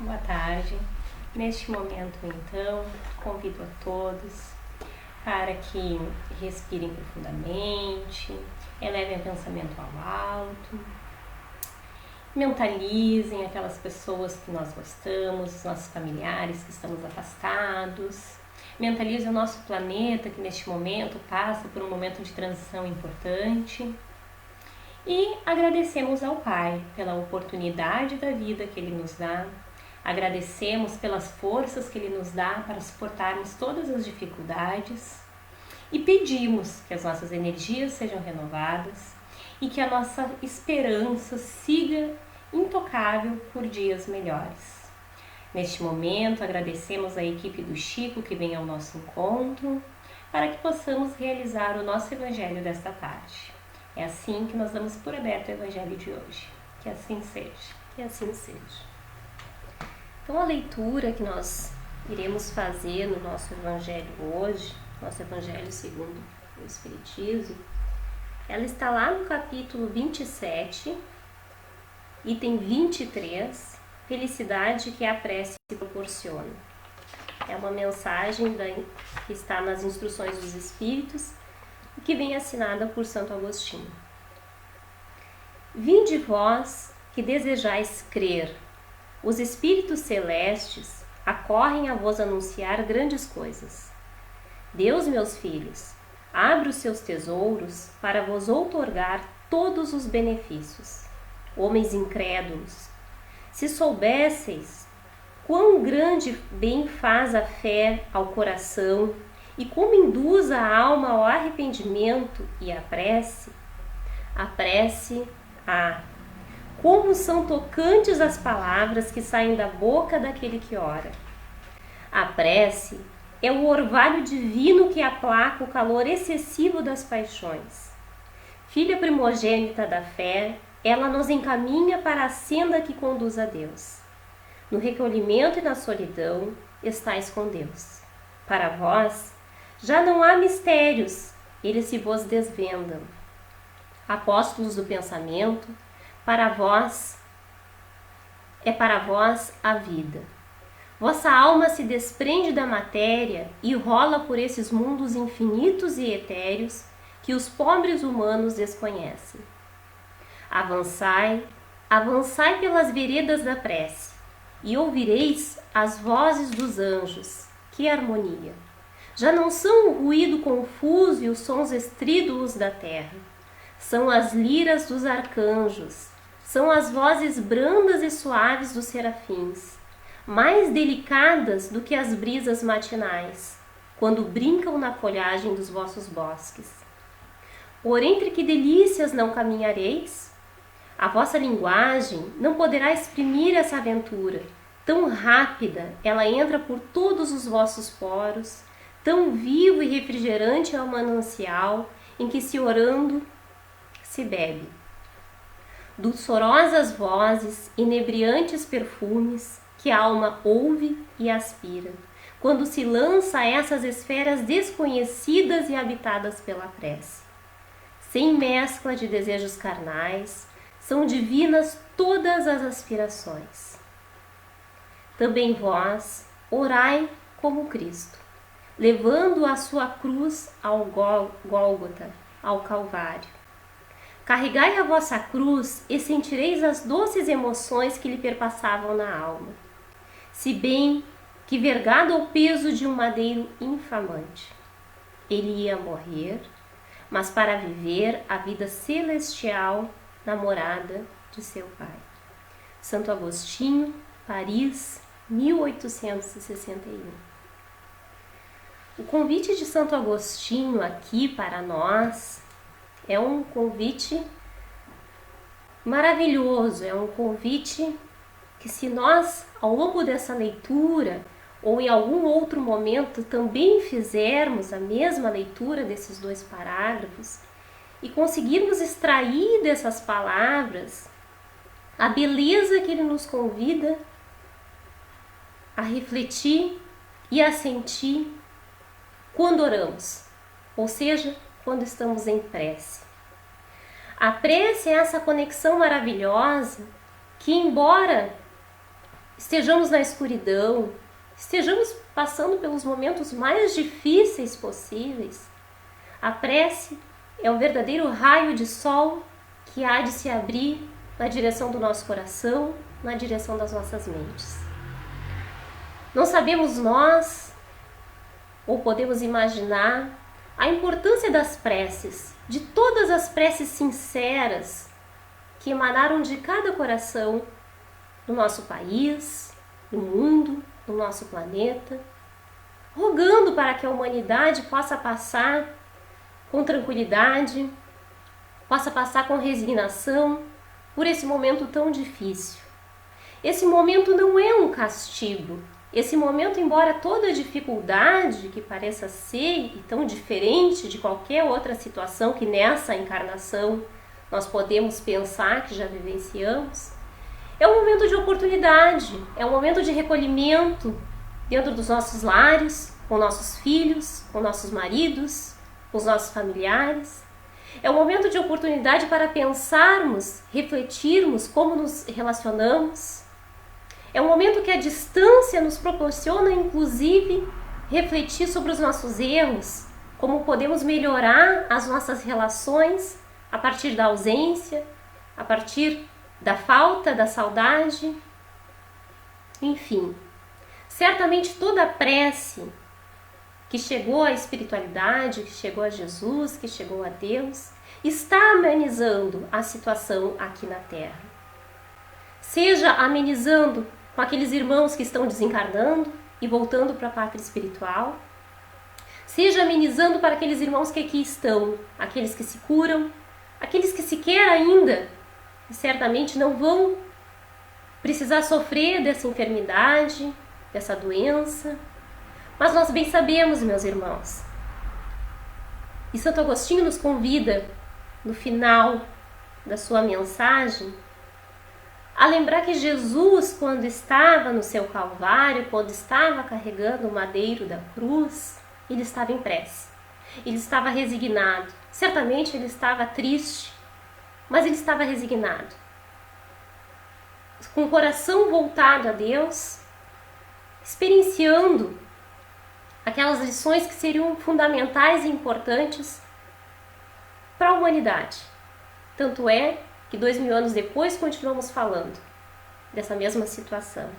boa tarde. Neste momento, então, convido a todos para que respirem profundamente, elevem o pensamento ao alto, mentalizem aquelas pessoas que nós gostamos, os nossos familiares que estamos afastados, mentalizem o nosso planeta que neste momento passa por um momento de transição importante. E agradecemos ao Pai pela oportunidade da vida que Ele nos dá, agradecemos pelas forças que Ele nos dá para suportarmos todas as dificuldades e pedimos que as nossas energias sejam renovadas e que a nossa esperança siga intocável por dias melhores. Neste momento, agradecemos a equipe do Chico que vem ao nosso encontro para que possamos realizar o nosso Evangelho desta tarde. É assim que nós damos por aberto o Evangelho de hoje. Que assim seja. Que assim seja. Então, a leitura que nós iremos fazer no nosso Evangelho hoje, nosso Evangelho segundo o Espiritismo, ela está lá no capítulo 27, item 23, Felicidade que a prece proporciona. É uma mensagem que está nas Instruções dos Espíritos, que vem assinada por Santo Agostinho. Vinde vós que desejais crer, os espíritos celestes acorrem a vos anunciar grandes coisas. Deus, meus filhos, abre os seus tesouros para vos outorgar todos os benefícios. Homens incrédulos, se soubesseis quão grande bem faz a fé ao coração e como induz a alma ao arrependimento e à prece, como são tocantes as palavras que saem da boca daquele que ora. A prece é o orvalho divino que aplaca o calor excessivo das paixões. Filha primogênita da fé, ela nos encaminha para a senda que conduz a Deus. No recolhimento e na solidão, estais com Deus. Para vós, já não há mistérios, eles se vos desvendam. Apóstolos do pensamento, para vós a vida. Vossa alma se desprende da matéria e rola por esses mundos infinitos e etéreos que os pobres humanos desconhecem. Avançai, avançai pelas veredas da prece, e ouvireis as vozes dos anjos. Que harmonia! Já não são o ruído confuso e os sons estrídulos da terra. São as liras dos arcanjos, são as vozes brandas e suaves dos serafins, mais delicadas do que as brisas matinais, quando brincam na folhagem dos vossos bosques. Por entre que delícias não caminhareis? A vossa linguagem não poderá exprimir essa aventura. Tão rápida, ela entra por todos os vossos poros, tão vivo e refrigerante é o manancial em que se orando se bebe. Dulçorosas vozes, inebriantes perfumes, que a alma ouve e aspira, quando se lança a essas esferas desconhecidas e habitadas pela prece. Sem mescla de desejos carnais, são divinas todas as aspirações. Também vós, orai como Cristo, levando a sua cruz ao Gólgota, ao Calvário. Carregai a vossa cruz e sentireis as doces emoções que lhe perpassavam na alma. Se bem que vergado ao peso de um madeiro infamante. Ele ia morrer, mas para viver a vida celestial na morada de seu Pai. Santo Agostinho, Paris, 1861. O convite de Santo Agostinho aqui para nós é um convite maravilhoso, é um convite que, se nós, ao longo dessa leitura ou em algum outro momento, também fizermos a mesma leitura desses dois parágrafos e conseguirmos extrair dessas palavras a beleza que ele nos convida a refletir e a sentir quando oramos, ou seja, quando estamos em prece. A prece é essa conexão maravilhosa que, embora estejamos na escuridão, estejamos passando pelos momentos mais difíceis possíveis, a prece é o verdadeiro raio de sol que há de se abrir na direção do nosso coração, na direção das nossas mentes. Não sabemos nós, ou podemos imaginar, a importância das preces, de todas as preces sinceras que emanaram de cada coração no nosso país, no mundo, no nosso planeta, rogando para que a humanidade possa passar com tranquilidade, possa passar com resignação por esse momento tão difícil. Esse momento não é um castigo. Esse momento, embora toda dificuldade que pareça ser e tão diferente de qualquer outra situação que nessa encarnação nós podemos pensar que já vivenciamos, é um momento de oportunidade, é um momento de recolhimento dentro dos nossos lares, com nossos filhos, com nossos maridos, com os nossos familiares. É um momento de oportunidade para pensarmos, refletirmos como nos relacionamos. É um momento que a distância nos proporciona, inclusive, refletir sobre os nossos erros, como podemos melhorar as nossas relações a partir da ausência, a partir da falta, da saudade. Enfim, certamente toda a prece que chegou à espiritualidade, que chegou a Jesus, que chegou a Deus, está amenizando a situação aqui na Terra. Seja amenizando com aqueles irmãos que estão desencarnando e voltando para a pátria espiritual, seja amenizando para aqueles irmãos que aqui estão, aqueles que se curam, aqueles que sequer ainda, certamente não vão precisar sofrer dessa enfermidade, dessa doença, mas nós bem sabemos, meus irmãos, e Santo Agostinho nos convida, no final da sua mensagem, a lembrar que Jesus, quando estava no seu Calvário, quando estava carregando o madeiro da cruz, ele estava em prece, ele estava resignado. Certamente ele estava triste, mas ele estava resignado, com o coração voltado a Deus, experienciando aquelas lições que seriam fundamentais e importantes para a humanidade. Tanto é que 2000 anos depois continuamos falando dessa mesma situação.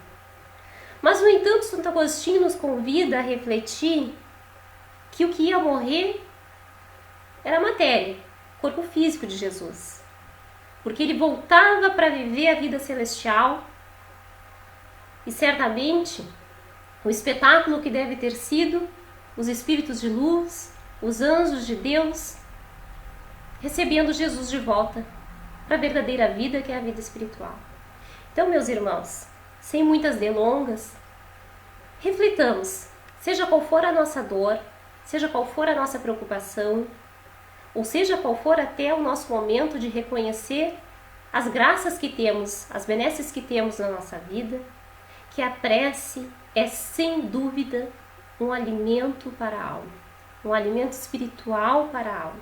Mas, no entanto, Santo Agostinho nos convida a refletir que o que ia morrer era a matéria, o corpo físico de Jesus. Porque ele voltava para viver a vida celestial e certamente o espetáculo que deve ter sido os espíritos de luz, os anjos de Deus, recebendo Jesus de volta para a verdadeira vida, que é a vida espiritual. Então, meus irmãos, sem muitas delongas, reflitamos, seja qual for a nossa dor, seja qual for a nossa preocupação, ou seja qual for até o nosso momento de reconhecer as graças que temos, as benesses que temos na nossa vida, que a prece é sem dúvida um alimento para a alma, um alimento espiritual para a alma.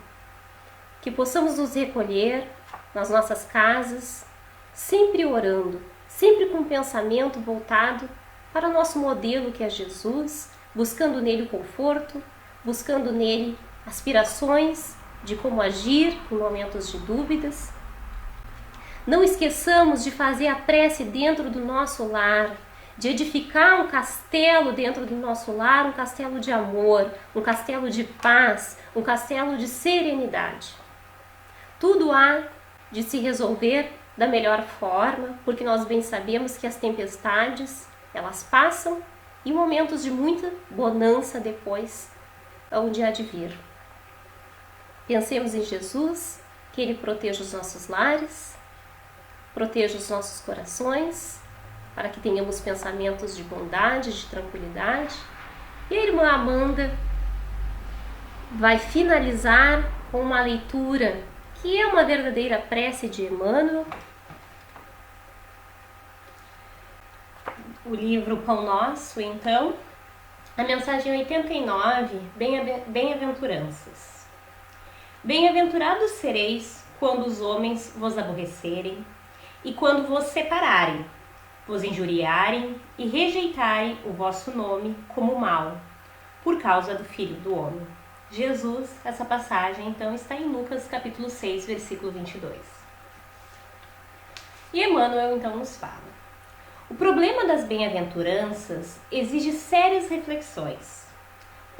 Que possamos nos recolher nas nossas casas, sempre orando, sempre com um pensamento voltado para o nosso modelo que é Jesus, buscando nele o conforto, buscando nele aspirações de como agir em momentos de dúvidas. Não esqueçamos de fazer a prece dentro do nosso lar, de edificar um castelo dentro do nosso lar, um castelo de amor, um castelo de paz, um castelo de serenidade. Tudo há de se resolver da melhor forma, porque nós bem sabemos que as tempestades, elas passam e momentos de muita bonança depois hão de vir. Pensemos em Jesus, que Ele proteja os nossos lares, proteja os nossos corações, para que tenhamos pensamentos de bondade, de tranquilidade. E a irmã Amanda vai finalizar com uma leitura que é uma verdadeira prece de Emmanuel. O livro Pão Nosso, então, a mensagem 89, Bem-aventuranças. Bem-aventurados sereis quando os homens vos aborrecerem e quando vos separarem, vos injuriarem e rejeitarem o vosso nome como mal, por causa do Filho do Homem. Jesus, essa passagem então está em Lucas capítulo 6, versículo 22. E Emmanuel então nos fala: o problema das bem-aventuranças exige sérias reflexões,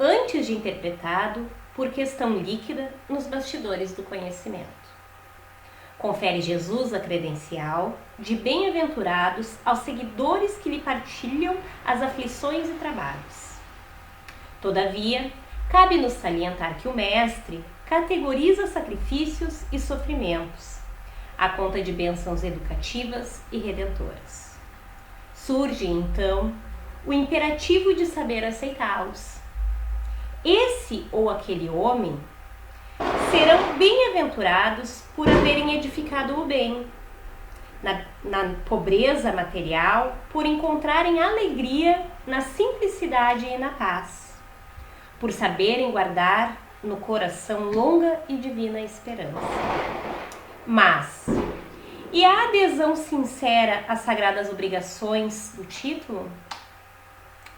antes de interpretado por questão líquida nos bastidores do conhecimento. Confere Jesus a credencial de bem-aventurados aos seguidores que lhe partilham as aflições e trabalhos. Todavia, cabe-nos salientar que o Mestre categoriza sacrifícios e sofrimentos, à conta de bênçãos educativas e redentoras. Surge, então, o imperativo de saber aceitá-los. Esse ou aquele homem serão bem-aventurados por haverem edificado o bem, na pobreza material, por encontrarem alegria na simplicidade e na paz, por saberem guardar no coração longa e divina esperança. Mas, e a adesão sincera às sagradas obrigações do título?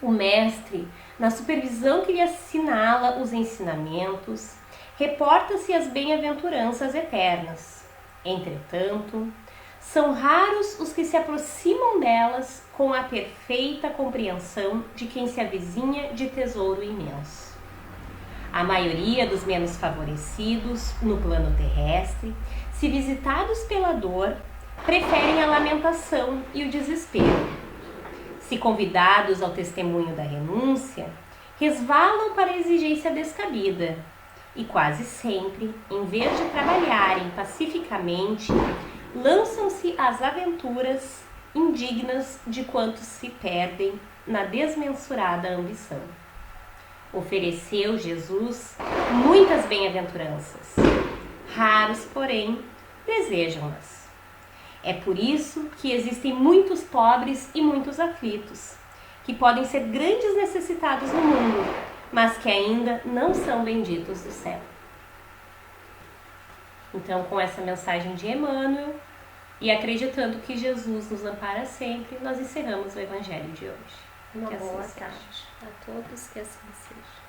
O Mestre, na supervisão que lhe assinala os ensinamentos, reporta-se às bem-aventuranças eternas. Entretanto, são raros os que se aproximam delas com a perfeita compreensão de quem se avizinha de tesouro imenso. A maioria dos menos favorecidos no plano terrestre, se visitados pela dor, preferem a lamentação e o desespero. Se convidados ao testemunho da renúncia, resvalam para a exigência descabida e quase sempre, em vez de trabalharem pacificamente, lançam-se às aventuras indignas de quantos se perdem na desmensurada ambição. Ofereceu Jesus muitas bem-aventuranças. Raros, porém, desejam-nas. É por isso que existem muitos pobres e muitos aflitos, que podem ser grandes necessitados no mundo, mas que ainda não são benditos do céu. Então, com essa mensagem de Emmanuel, e acreditando que Jesus nos ampara sempre, nós encerramos o Evangelho de hoje. Uma boa tarde a todos, que assim seja.